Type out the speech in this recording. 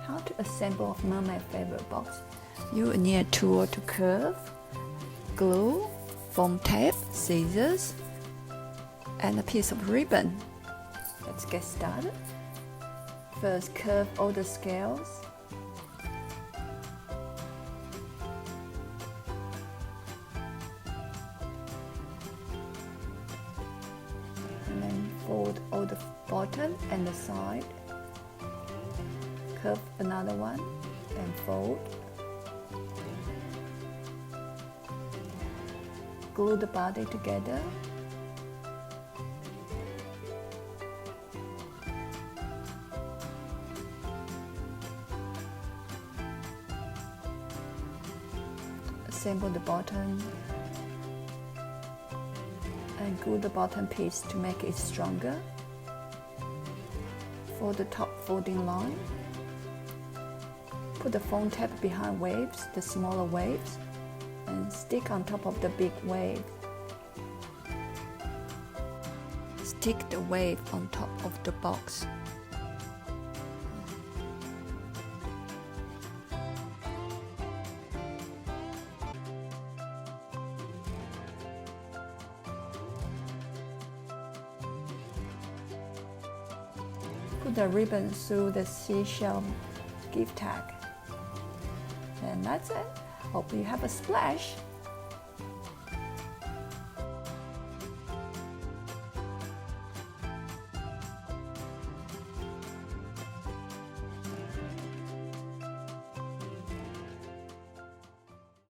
How to assemble a Mermaid favorite box. You will need a tool to curve, glue, foam tape, scissors, and a piece of ribbon. Let's get started. First, curve all the scales. And then fold all the bottom and the side. Curve another one and fold. Glue the body together. Assemble the bottom and glue the bottom piece to make it stronger. Fold the top folding line. Put the foam tape behind waves, the smaller waves, and stick on top of the big wave. Stick the wave on top of the box. Put the ribbon through the seashell gift tag. And that's it. Hope you have a splash.